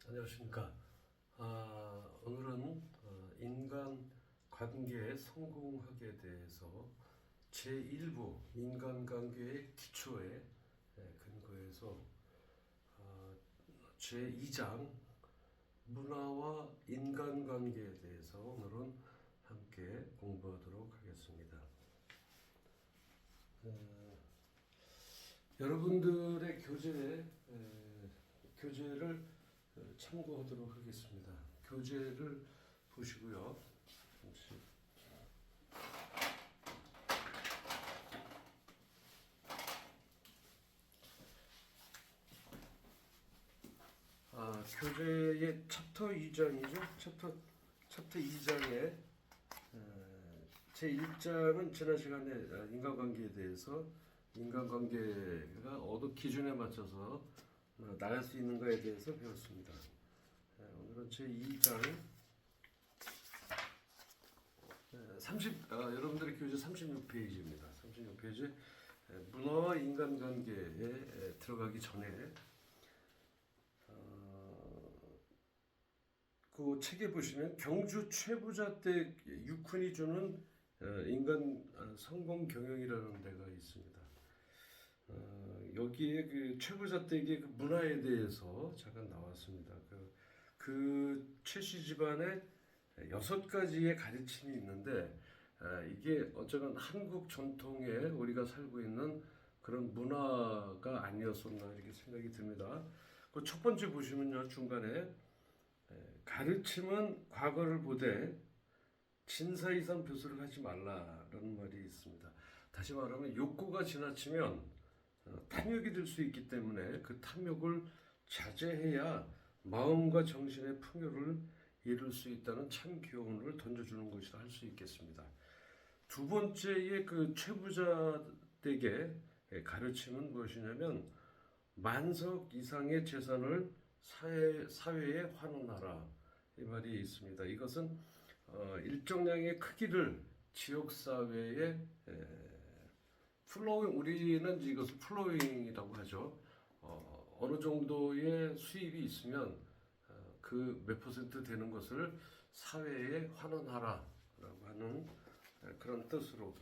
안녕하십니까. 오늘은 인간 관계에 성공하게 대해서 제1부 인간관계의 기초에 근거해서 제2장 문화와 인간관계에 대해서 오늘은 함께 공부하도록 하겠습니다. 여러분들의 교재를 참고하도록 하겠습니다. 교재를 보시고요. 잠시. 교재의 챕터 2장이죠. 챕터 2장에 제 1장은 지난 시간에 인간관계에 대해서 인간관계가 어느 기준에 맞춰서 나갈 수 있는가에 대해서 배웠습니다. 오늘은 제 2장 여러분들의 교재 36페이지입니다. 36페이지 문화와 인간관계에 들어가기 전에 그 책에 보시면 경주 최부자 때 육훈이 주는 인간 성공 경영이라는 데가 있습니다. 여기에 그 최부자 댁의 그 문화에 대해서 잠깐 나왔습니다. 그 최씨 집안에 6가지의 가르침이 있는데 이게 어쩌면 한국 전통에 우리가 살고 있는 그런 문화가 아니었었나 이렇게 생각이 듭니다. 그 첫 번째 보시면요, 중간에 가르침은 과거를 보되 진사이상 벼슬을 하지 말라라는 말이 있습니다. 다시 말하면 욕구가 지나치면 탐욕이 될 수 있기 때문에 그 탐욕을 자제해야 마음과 정신의 풍요를 이룰 수 있다는 참 교훈을 던져주는 것이라 할 수 있겠습니다. 두 번째의 그 최부자 댁의 가르침은 무엇이냐면 만석 이상의 재산을 사회에 환원하라 이 말이 있습니다. 이것은 일정량의 크기를 지역 사회에 플로잉, 우리는 이것을 플로잉이라고 하죠. 어느 정도의 수입이 있으면 그 몇 퍼센트 되는 것을 사회에 환원하라라고 하는 그런 뜻으로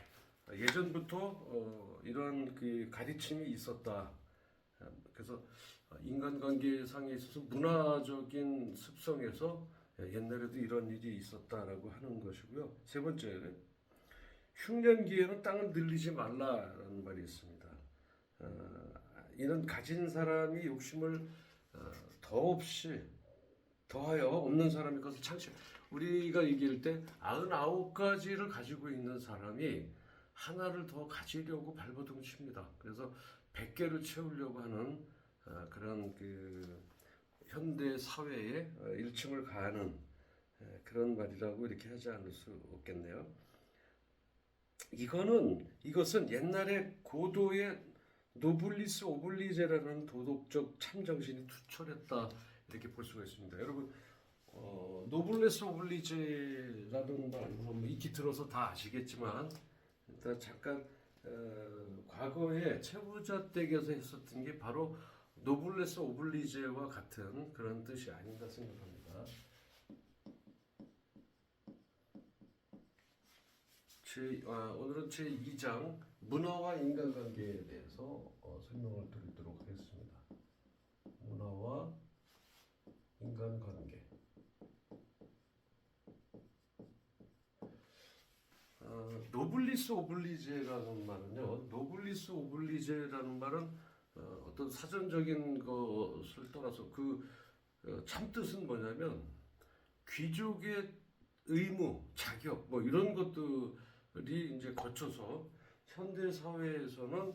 예전부터 이런 그 가르침이 있었다. 그래서 인간관계상에 있어서 문화적인 습성에서 옛날에도 이런 일이 있었다라고 하는 것이고요. 세 번째는 흉년기에는 땅을 늘리지 말라라는 말이 있습니다. 이는 가진 사람이 욕심을 더하여 없는 사람이 그것을 우리가 얘기할 때 99가지를 가지고 있는 사람이 하나를 더 가지려고 발버둥 칩니다. 그래서 100개를 채우려고 하는 그런 그 현대 사회에 일침을 가하는 그런 말이라고 이렇게 하지 않을 수 없겠네요. 이것은 옛날에 고도의 노블리스 오블리제라는 도덕적 참정신이 투철했다 이렇게 볼 수가 있습니다. 여러분 노블레스 오블리제라는 말 익히 들어서 다 아시겠지만 일단 잠깐 과거에 최부자 댁에서 했었던 게 바로 노블레스 오블리제와 같은 그런 뜻이 아닌가 생각합니다. 오늘은 제2장 문화와 인간관계에 대해서 설명을 드리도록 하겠습니다. 문화와 인간관계. 노블리스 오블리제라는 말은요. 노블리스 오블리제라는 말은 어떤 사전적인 것을 떠나서 그 참뜻은 뭐냐면 귀족의 의무, 자격 뭐 이런 것들이 이제 거쳐서 현대 사회에서는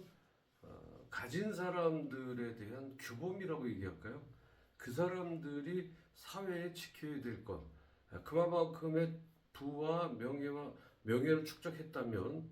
가진 사람들에 대한 규범이라고 얘기할까요? 그 사람들이 사회에 지켜야 될 것, 그만큼의 부와 명예를 축적했다면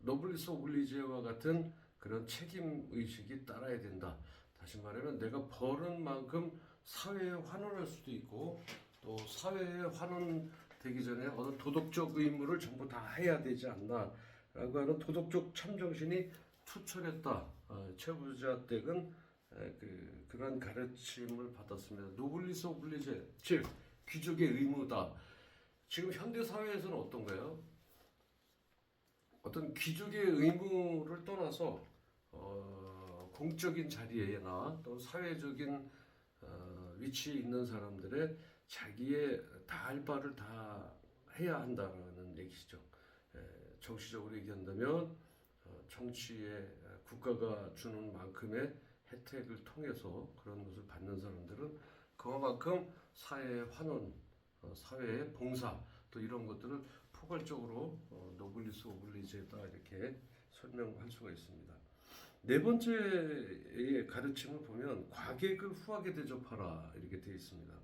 노블리스 오블리제와 같은 그런 책임 의식이 따라야 된다. 다시 말하면 내가 벌은 만큼 사회에 환원할 수도 있고 또 사회에 환원되기 전에 어느 도덕적 의무를 전부 다 해야 되지 않나라고 하는 도덕적 참정신이 투철했다. 최부자 댁은 그런 가르침을 받았습니다. 노블리스 오블리제, 즉 귀족의 의무다. 지금 현대 사회에서는 어떤가요? 어떤 귀족의 의무를 떠나서 공적인 자리에나 또 사회적인 위치에 있는 사람들의 자기의 다 할 바를 다 해야 한다라는 얘기죠. 정치적으로 얘기한다면 정치에 국가가 주는 만큼의 혜택을 통해서 그런 것을 받는 사람들은 그만큼 사회의 환원, 사회의 봉사 또 이런 것들을 포괄적으로 노블리스 오블리제다 이렇게 설명할 수가 있습니다. 네 번째의 가르침을 보면 과객을 후하게 대접하라 이렇게 되어 있습니다.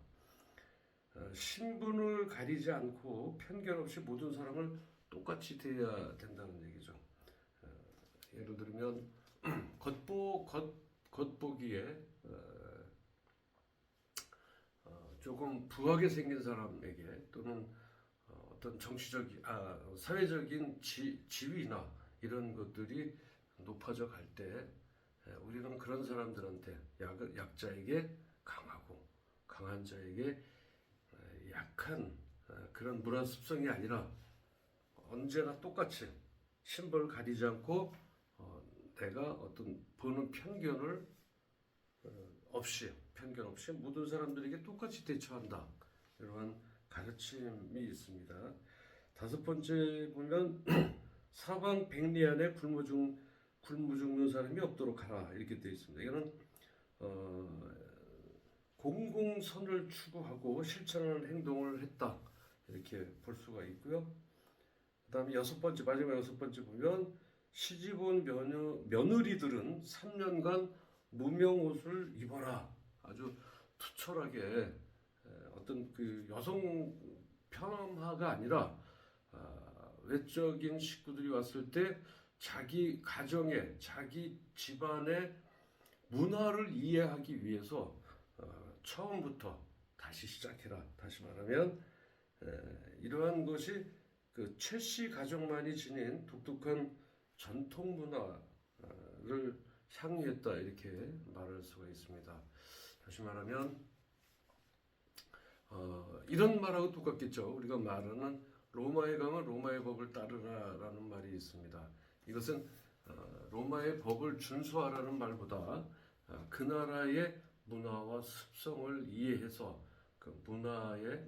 신분을 가리지 않고 편견 없이 모든 사람을 똑같이 대해야 된다는 얘기죠. 예를 들면 겉보기에 조금 부하게 생긴 사람에게 또는 어떤 사회적인 지위나 이런 것들이 높아져 갈 때 우리는 그런 사람들한테 약자에게 강하고 강한 자에게 약한 그런 문화 습성이 아니라 언제나 똑같이 신분을 가리지 않고 내가 어떤 보는 편견 없이 모든 사람들에게 똑같이 대처한다. 이러한 가르침이 있습니다. 다섯 번째 보면 사방 백리 안에 굶어 죽는 사람이 없도록 하라 이렇게 되어 있습니다. 이거는 공공선을 추구하고 실천하는 행동을 했다 이렇게 볼 수가 있고요. 그다음에 마지막 여섯 번째 보면 시집온 며느리들은 3년간 무명옷을 입어라. 아주 투철하게 어떤 그 여성 편함화가 아니라 외적인 식구들이 왔을 때 자기 가정의 자기 집안의 문화를 이해하기 위해서 처음부터 다시 시작해라. 다시 말하면 이러한 것이 그 최씨 가족만이 지닌 독특한 전통 문화를 향유했다 이렇게 말할 수가 있습니다. 다시 말하면 이런 말하고 똑같겠죠. 우리가 말하는 로마에 가면 로마의 법을 따르라라는 말이 있습니다. 이것은 로마의 법을 준수하라는 말보다 그 나라의 문화와 습성을 이해해서 그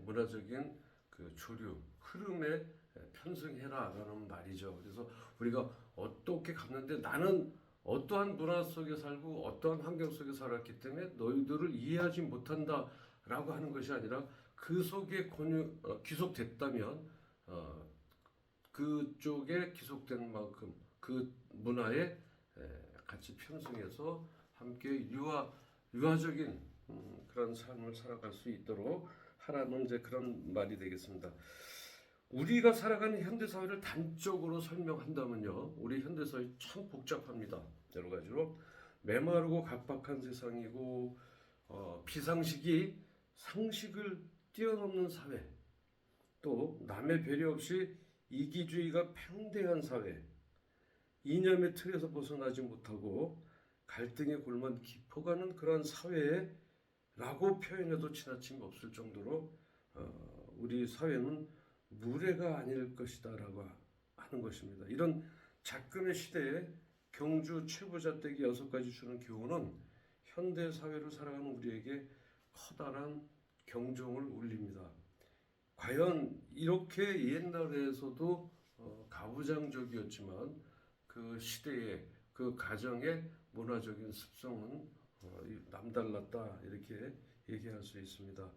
문화적인 그 조류 흐름에 편승해라라는 말이죠. 그래서 우리가 어떻게 갔는데 나는 어떠한 문화 속에 살고 어떠한 환경 속에 살았기 때문에 너희들을 이해하지 못한다라고 하는 것이 아니라 그 속에 귀속됐다면 그쪽에 귀속된 만큼 그 문화에 같이 편승해서 함께 유아적인 그런 삶을 살아갈 수 있도록 하라는 이제 그런 말이 되겠습니다. 우리가 살아가는 현대사회를 단적으로 설명한다면요, 우리 현대사회 참 복잡합니다. 여러 가지로 메마르고 각박한 세상이고 비상식이 상식을 뛰어넘는 사회, 또 남의 배려 없이 이기주의가 팽대한 사회, 이념의 틀에서 벗어나지 못하고 갈등의 골만 깊어가는 그런 사회라고 표현해도 지나침이 없을 정도로 우리 사회는 무례가 아닐 것이다라고 하는 것입니다. 이런 작금의 시대에 경주 최부잣대기 6가지 주는 교훈은 현대 사회를 살아가는 우리에게 커다란 경종을 울립니다. 과연 이렇게 옛날에서도 가부장적이었지만 그 시대의 그 가정의 문화적인 습성은 남달랐다 이렇게 얘기할 수 있습니다.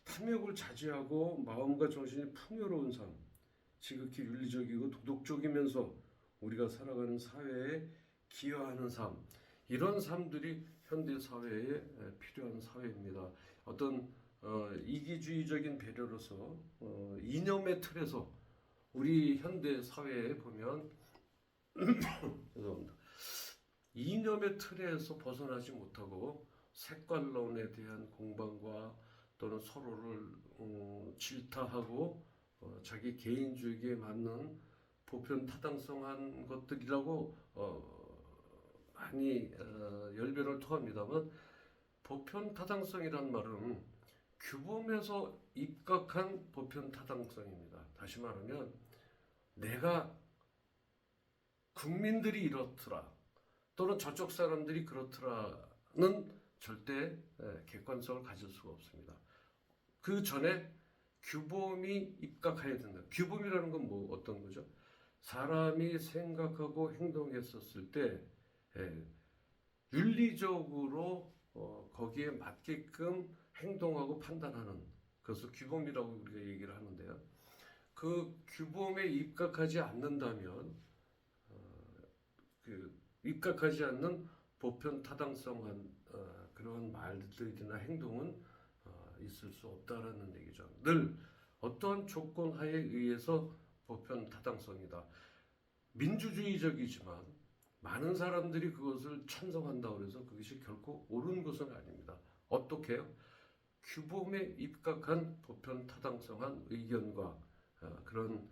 탐욕을 자제하고 마음과 정신이 풍요로운 삶, 지극히 윤리적이고 도덕적이면서 우리가 살아가는 사회에 기여하는 삶, 이런 삶들이 현대 사회에 필요한 사회입니다. 어떤 이기주의적인 배려로서 이념의 틀에서 우리 현대 사회에 보면 죄송합니다. 이념의 틀에서 벗어나지 못하고 색깔론에 대한 공방과 또는 서로를 질타하고 자기 개인주의에 맞는 보편 타당성한 것들이라고 많이 열변을 토합니다만 보편 타당성이란 말은 규범에서 입각한 보편 타당성입니다. 다시 말하면 내가 국민들이 이렇더라 또는 저쪽 사람들이 그렇더라는 절대 객관성을 가질 수가 없습니다. 그 전에 규범이 입각해야 된다. 규범이라는 건 뭐 어떤 거죠? 사람이 생각하고 행동했었을 때 윤리적으로 거기에 맞게끔 행동하고 판단하는 그것을 규범이라고 우리가 얘기를 하는데요. 그 규범에 입각하지 않는다면 그 입각하지 않는 보편 타당성한 그런 말들이나 행동은 있을 수 없다라는 얘기죠. 늘 어떠한 조건 하에 의해서 보편 타당성이다. 민주주의적이지만 많은 사람들이 그것을 찬성한다고 해서 그것이 결코 옳은 것은 아닙니다. 어떻게요? 규범에 입각한 보편 타당성한 의견과 그런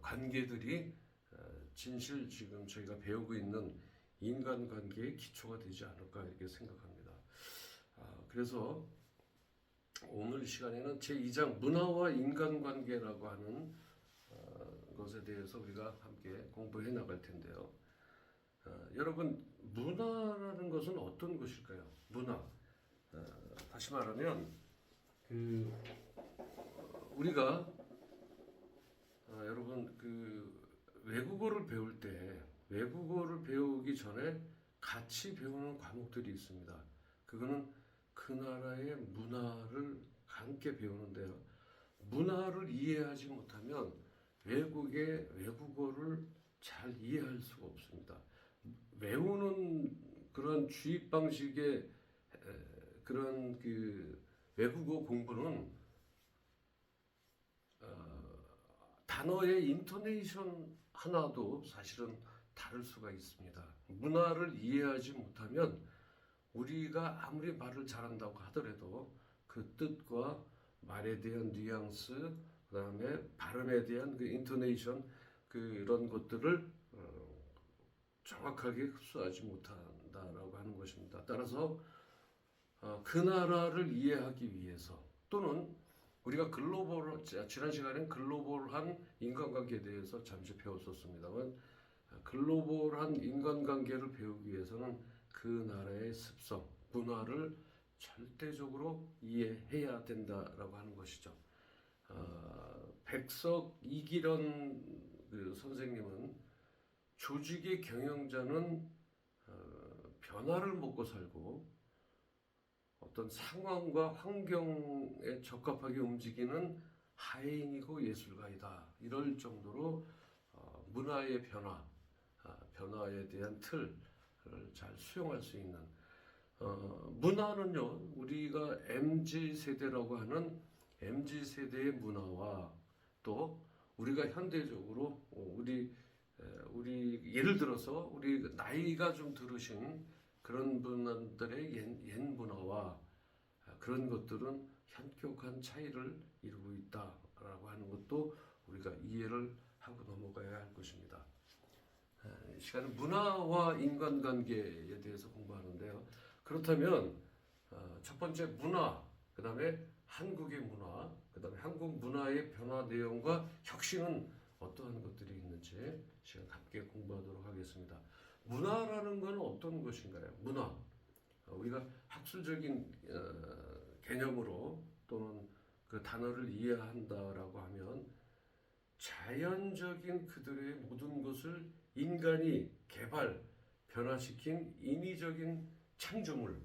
관계들이 진실 지금 저희가 배우고 있는 인간관계의 기초가 되지 않을까 이렇게 생각합니다. 그래서 오늘 시간에는 제2장 문화와 인간관계라고 하는 것에 대해서 우리가 함께 공부해 나갈 텐데요. 여러분 문화라는 것은 어떤 것일까요? 문화. 다시 말하면 우리가 여러분 외국어를 배울 때 외국어를 배우기 전에 같이 배우는 과목들이 있습니다. 그거는 그 나라의 문화를 함께 배우는데요. 문화를 이해하지 못하면 외국의 외국어를 잘 이해할 수가 없습니다. 외우는 그런 주입 방식의 그런 외국어 공부는 단어의 인토네이션 하나도 사실은 다를 수가 있습니다. 문화를 이해하지 못하면 우리가 아무리 말을 잘한다고 하더라도 그 뜻과 말에 대한 뉘앙스, 그다음에 발음에 대한 그 인토네이션 그런 것들을 정확하게 흡수하지 못한다라고 하는 것입니다. 따라서 그 나라를 이해하기 위해서 또는 우리가 지난 시간엔 글로벌한 인간관계에 대해서 잠시 배웠었습니다만 글로벌한 인간관계를 배우기 위해서는 그 나라의 습성, 문화를 절대적으로 이해해야 된다라고 하는 것이죠. 백석 이기련 선생님은 조직의 경영자는 변화를 먹고 살고 어떤 상황과 환경에 적합하게 움직이는 하인이고 예술가이다. 이럴 정도로 문화의 변화에 대한 틀을 잘 수용할 수 있는 문화는요. 우리가 MZ세대라고 하는 MZ세대의 문화와 또 우리가 현대적으로 우리 예를 들어서 우리 나이가 좀 들으신 그런 분들의 옛 문화와 그런 것들은 현격한 차이를 이루고 있다라고 하는 것도 우리가 이해를 하고 넘어가야 할 것입니다. 이 시간은 문화와 인간관계에 대해서 공부하는데요. 그렇다면 첫 번째 문화, 그 다음에 한국의 문화, 그 다음에 한국 문화의 변화 내용과 혁신은 어떠한 것들이 있는지 시간 함께 공부하도록 하겠습니다. 문화라는 것은 어떤 것인가요? 문화. 우리가 학술적인 개념으로 또는 그 단어를 이해한다라고 하면 자연적인 그들의 모든 것을 인간이 변화시킨 인위적인 창조물,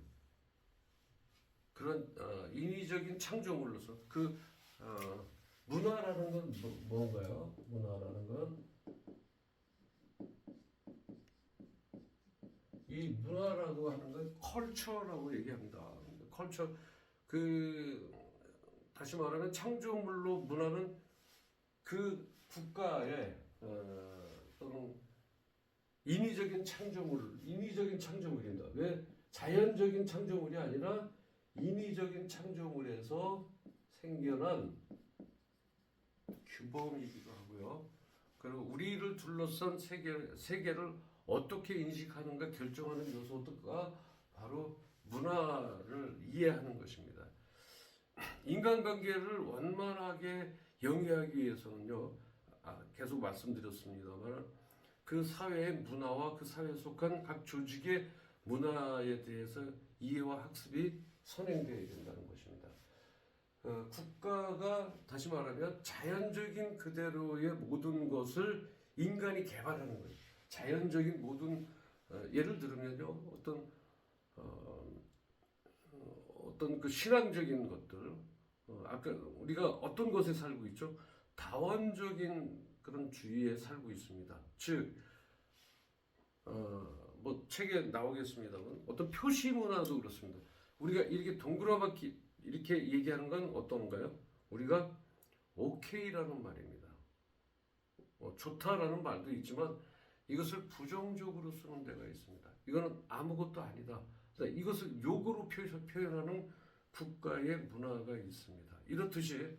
그런 인위적인 창조물로서 문화라는 건 뭔가요? 문화라는 건 이 문화라고 하는 건 컬처라고 얘기합니다. 컬처 다시 말하면 창조물로 문화는 그 국가의 또는 인위적인 창조물입니다. 왜 자연적인 창조물이 아니라 인위적인 창조물에서 생겨난 규범이기도 하고요. 그리고 우리를 둘러싼 세계를 어떻게 인식하는가 결정하는 요소가 바로 문화를 이해하는 것입니다. 인간관계를 원만하게 영위하기 위해서는요, 계속 말씀드렸습니다만 그 사회의 문화와 그 사회에 속한 각 조직의 문화에 대해서 이해와 학습이 선행되어야 된다는 것입니다. 국가가 다시 말하면 자연적인 그대로의 모든 것을 인간이 개발하는 거예요. 자연적인 모든 예를 들면요, 어떤 그 신앙적인 것들, 아까 우리가 어떤 곳에 살고 있죠? 다원적인 그런 주의에 살고 있습니다. 즉, 뭐 책에 나오겠습니다만 어떤 표시 문화도 그렇습니다. 우리가 이렇게 동그라미 이렇게 얘기하는 건 어떤가요? 우리가 오케이라는 말입니다. 좋다라는 말도 있지만 이것을 부정적으로 쓰는 데가 있습니다. 이거는 아무것도 아니다. 이것을 욕으로 표현하는 국가의 문화가 있습니다. 이렇듯이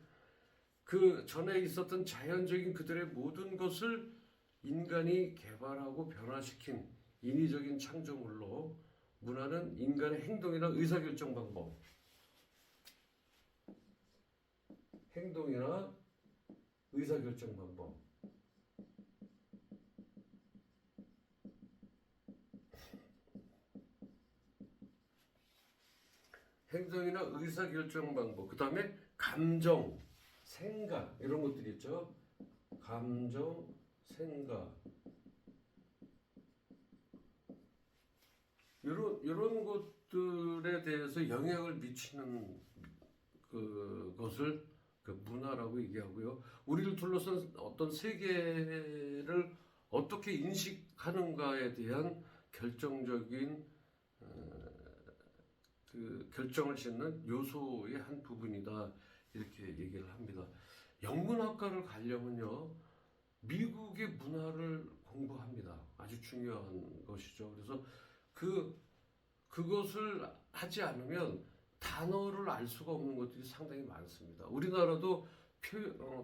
그 전에 있었던 자연적인 그들의 모든 것을 인간이 개발하고 변화시킨 인위적인 창조물로 문화는 인간의 행동이나 의사결정 방법, 행동이나 의사결정 방법, 행동이나 의사결정 방법, 그 다음에 감정, 생각 이런 것들이 있죠. 감정, 생각 이런 것들에 대해서 영향을 미치는 그것을 그 문화라고 얘기하고요. 우리를 둘러싼 어떤 세계를 어떻게 인식하는가에 대한 결정적인 그 결정을 짓는 요소의 한 부분이다 이렇게 얘기를 합니다. 영문학과를 가려면요 미국의 문화를 공부합니다. 아주 중요한 것이죠. 그래서 그것을 하지 않으면 단어를 알 수가 없는 것들이 상당히 많습니다. 우리나라도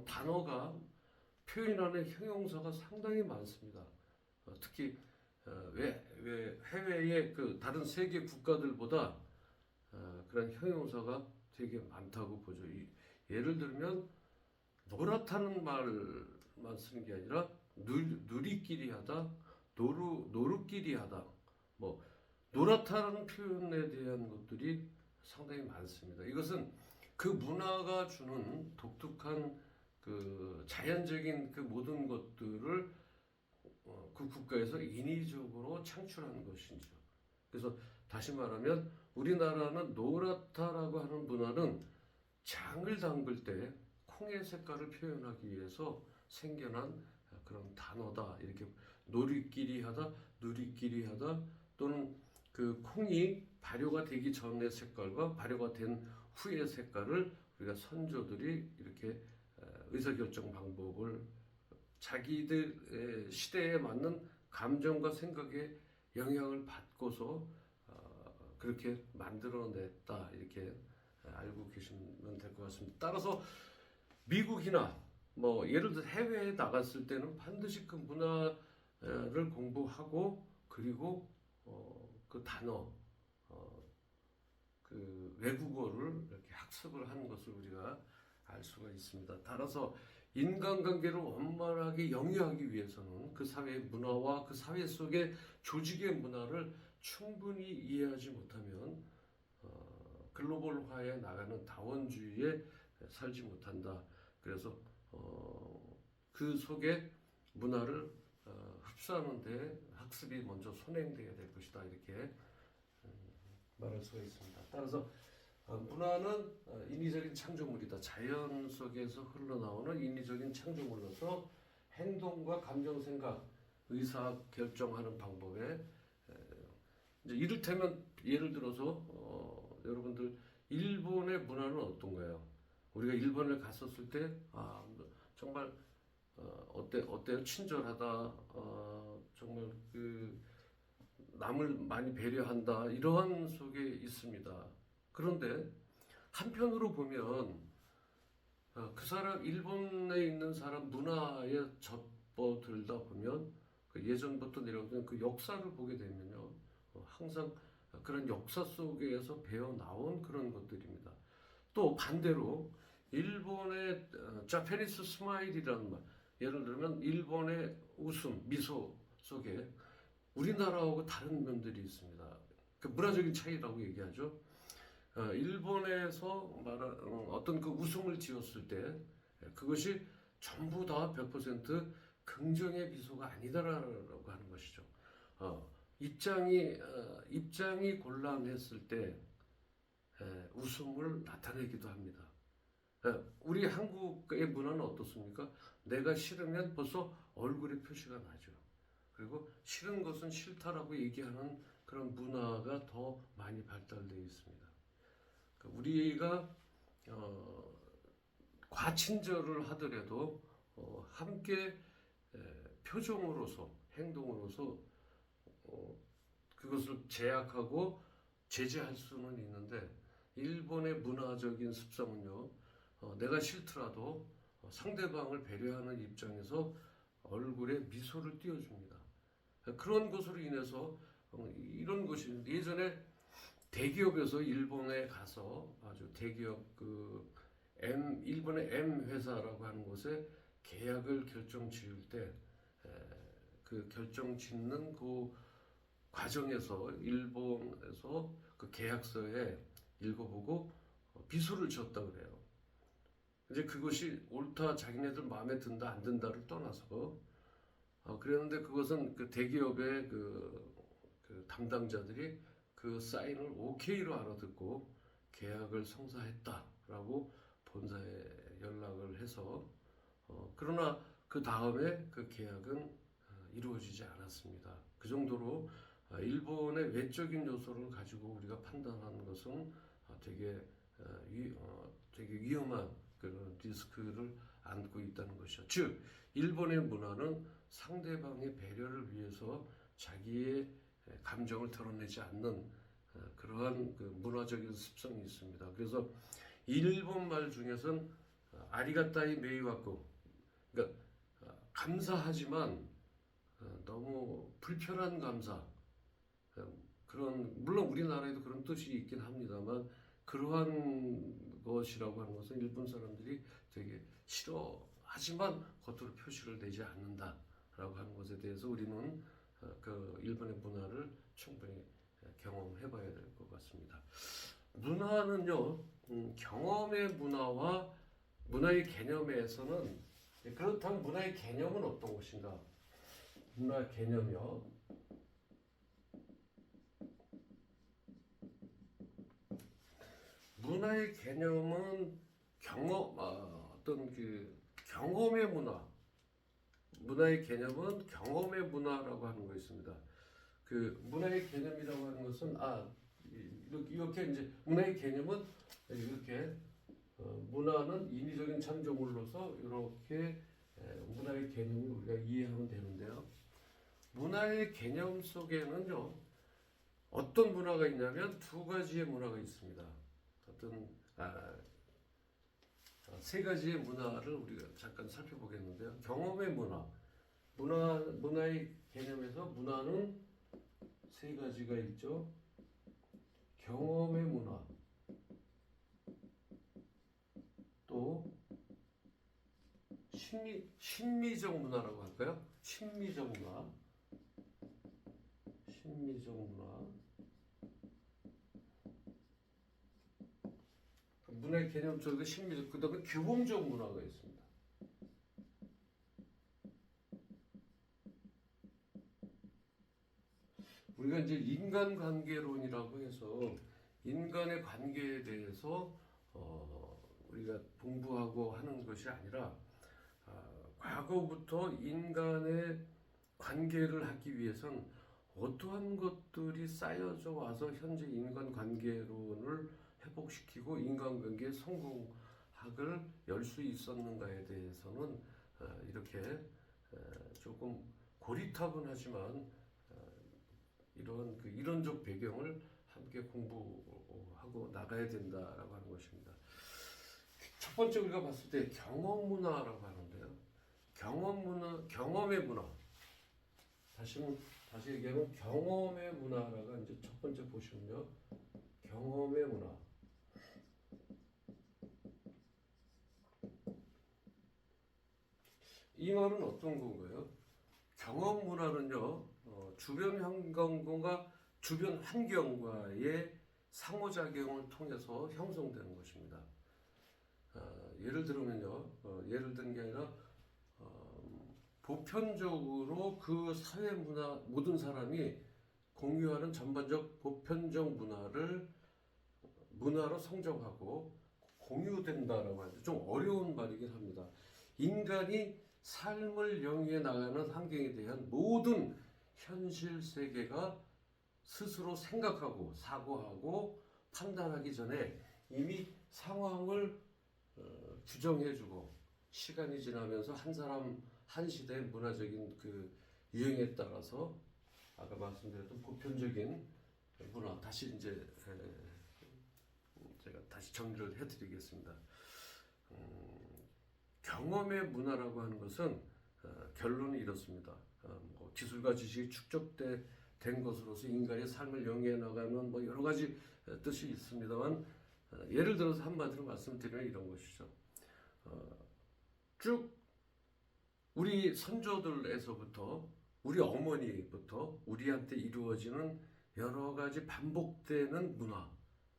단어가 표현하는 형용사가 상당히 많습니다. 특히 왜 해외의 그 다른 세계 국가들보다 그런 형용사가 되게 많다고 보죠. 예를 들면 노랗다는 말만 쓰는 게 아니라 누리끼리 하다, 노루끼리 하다, 뭐 노랗다는 표현에 대한 것들이 상당히 많습니다. 이것은 그 문화가 주는 독특한 그 자연적인 그 모든 것들을 그 국가에서 인위적으로 창출하는 것이죠. 그래서 다시 말하면 우리나라는 노랗다라고 하는 문화는 장을 담글 때 콩의 색깔을 표현하기 위해서 생겨난 그런 단어다. 이렇게 노리끼리 하다, 누리끼리 하다 또는 그 콩이 발효가 되기 전의 색깔과 발효가 된 후의 색깔을 우리가 선조들이 이렇게 의사결정 방법을 자기들 시대에 맞는 감정과 생각에 영향을 받고서 그렇게 만들어냈다 이렇게 알고 계시면 될 것 같습니다. 따라서 미국이나 뭐 예를 들어 해외에 나갔을 때는 반드시 그 문화를 공부하고 그리고 그 단어 그 외국어를 이렇게 학습을 하는 것을 우리가 알 수가 있습니다. 따라서 인간관계를 원만하게 영위하기 위해서는 그 사회의 문화와 그 사회 속의 조직의 문화를 충분히 이해하지 못하면 글로벌화에 나가는 다원주의에 살지 못한다. 그래서 그 속에 문화를 흡수하는데 학습이 먼저 선행되어야 될 것이다. 이렇게 말할 수가 있습니다. 따라서 문화는 인위적인 창조물이다. 자연 속에서 흘러나오는 인위적인 창조물로서 행동과 감정, 생각, 의사 결정하는 방법에 이제 이를테면 예를 들어서 여러분들 일본의 문화는 어떤가요? 우리가 일본을 갔었을 때 정말 어때요? 친절하다. 정말 그 남을 많이 배려한다. 이러한 속에 있습니다. 그런데 한편으로 보면 그 사람 일본에 있는 사람 문화에 접어들다 보면 그 예전부터 내려오던 그 역사를 보게 되면요, 항상 그런 역사 속에서 배어 나온 그런 것들입니다. 또 반대로 일본의 자페니스 스마일이라는 말, 예를 들면 일본의 웃음, 미소 속에 우리나라하고 다른 면들이 있습니다. 그 문화적인 차이라고 얘기하죠. 일본에서 말한 어떤 그 웃음을 지었을 때 그것이 전부 다 100% 긍정의 미소가 아니다라고 하는 것이죠. 입장이 곤란했을 때 웃음을 나타내기도 합니다. 우리 한국의 문화는 어떻습니까? 내가 싫으면 벌써 얼굴에 표시가 나죠. 그리고 싫은 것은 싫다라고 얘기하는 그런 문화가 더 많이 발달되어 있습니다. 우리가 과친절을 하더라도 함께 표정으로서 행동으로서 그것을 제약하고 제재할 수는 있는데 일본의 문화적인 습성은요, 내가 싫더라도 상대방을 배려하는 입장에서 얼굴에 미소를 띄워줍니다. 그런 것으로 인해서 이런 것이 예전에 대기업에서 일본에 가서 아주 대기업 일본의 M 회사라고 하는 곳에 계약을 결정 지을 때 그 결정 짓는 그 과정에서 일본에서 그 계약서에 읽어보고 비수를 지었다 그래요. 이제 그것이 옳다, 자기네들 마음에 든다, 안 든다를 떠나서 그랬는데 그것은 그 대기업의 그 담당자들이 그 사인을 오케이로 알아듣고 계약을 성사했다라고 본사에 연락을 해서 그러나 그 다음에 그 계약은 이루어지지 않았습니다. 그 정도로 일본의 외적인 요소를 가지고 우리가 판단하는 것은 되게 위험한 그런 리스크를 안고 있다는 것이죠. 즉, 일본의 문화는 상대방의 배려를 위해서 자기의 감정을 드러내지 않는 그러한 그 문화적인 습성이 있습니다. 그래서 일본 말 중에서는 아리가타이 메이와쿠, 그러니까 감사하지만 너무 불편한 감사, 그런 물론 우리나라에도 그런 뜻이 있긴 합니다만 그러한 것이라고 하는 것은 일본 사람들이 되게 싫어하지만 겉으로 표시를 내지 않는다라고 하는 것에 대해서 우리는 그 일본의 문화를 충분히 경험해봐야 될 것 같습니다. 문화는요, 경험의 문화와 문화의 개념에서는 그렇다면 문화의 개념은 어떤 것인가? 문화 개념이요. 문화의 개념은 어떤 그 경험의 문화. 문화의 개념은 경험의 문화라고 하는 거 있습니다. 그 문화의 개념이라고 하는 것은 이렇게 이제 문화의 개념은 이렇게 문화는 인위적인 창조물로서 이렇게 문화의 개념을 우리가 이해하면 되는데요. 문화의 개념 속에는요, 어떤 문화가 있냐면 두 가지의 문화가 있습니다. 세 가지의 문화를 우리가 잠깐 살펴보겠는데요. 경험의 문화의 개념에서 문화는 세 가지가 있죠. 경험의 문화, 또 심미적 문화라고 할까요? 심미적 문화. 문화의 개념 쪽에 심미적, 그 다음에 규범적 문화가 있습니다. 우리가 이제 인간관계론이라고 해서 인간의 관계에 대해서 우리가 공부하고 하는 것이 아니라 과거부터 인간의 관계를 하기 위해선 어떠한 것들이 쌓여져 와서 현재 인간관계론을 회복시키고 인간관계의 성공학을 열 수 있었는가에 대해서는 이렇게 조금 고리타분하지만 이런 그 이론적 배경을 함께 공부하고 나가야 된다라고 하는 것입니다. 첫 번째 우리가 봤을 때 경험 문화라고 하는데요. 경험의 문화. 다시 얘기하면 경험의 문화라가 이제 첫 번째 보시면요. 경험의 문화. 이 말은 어떤 건가요? 경험 문화는요, 주변 환경과의 상호작용을 통해서 형성되는 것입니다. 예를 들면요, 예를 든 게 아니라 보편적으로 그 사회 문화 모든 사람이 공유하는 전반적 보편적 문화로 성장하고 공유된다라고 하는데 좀 어려운 말이긴 합니다. 인간이 삶을 영위해 나가는 환경에 대한 모든 현실 세계가 스스로 생각하고 사고하고 판단하기 전에 이미 상황을 규정해주고 시간이 지나면서 한 사람 한 시대의 문화적인 그 유행에 따라서 아까 말씀드렸던 보편적인 문화 다시 이제 제가 다시 정리를 해드리겠습니다. 경험의 문화라고 하는 것은 결론이 이렇습니다. 뭐 기술과 지식이 축적된 것으로서 인간의 삶을 영위해 나가는 뭐 여러 가지 뜻이 있습니다만 예를 들어서 한마디로 말씀드리면 이런 것이죠. 쭉 우리 선조들에서부터 우리 어머니부터 우리한테 이루어지는 여러 가지 반복되는 문화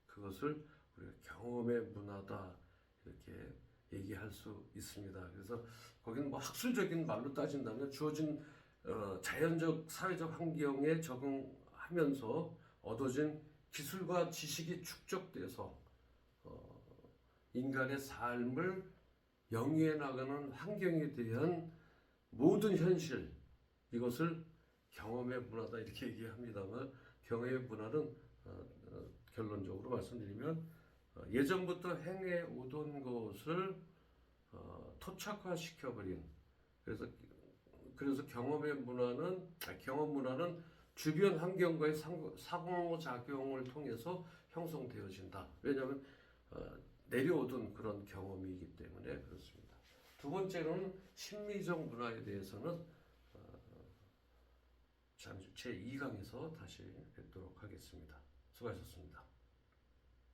그것을 우리가 경험의 문화다 이렇게 얘기할 수 있습니다. 그래서 거기는 뭐 학술적인 말로 따진다면 주어진 자연적 사회적 환경에 적응하면서 얻어진 기술과 지식이 축적돼서 인간의 삶을 영위해 나가는 환경에 대한 모든 현실 이것을 경험의 문화다 이렇게 얘기합니다만 경험의 문화는 결론적으로 말씀드리면 예전부터 행해 오던 것을 토착화 시켜버린 그래서 경험 문화는 주변 환경과의 상호작용을 통해서 형성되어진다. 왜냐하면 내려오던 그런 경험이기 때문에 그렇습니다. 두 번째로는 심리적 문화에 대해서는 잠시 제 2강에서 다시 뵙도록 하겠습니다. 수고하셨습니다.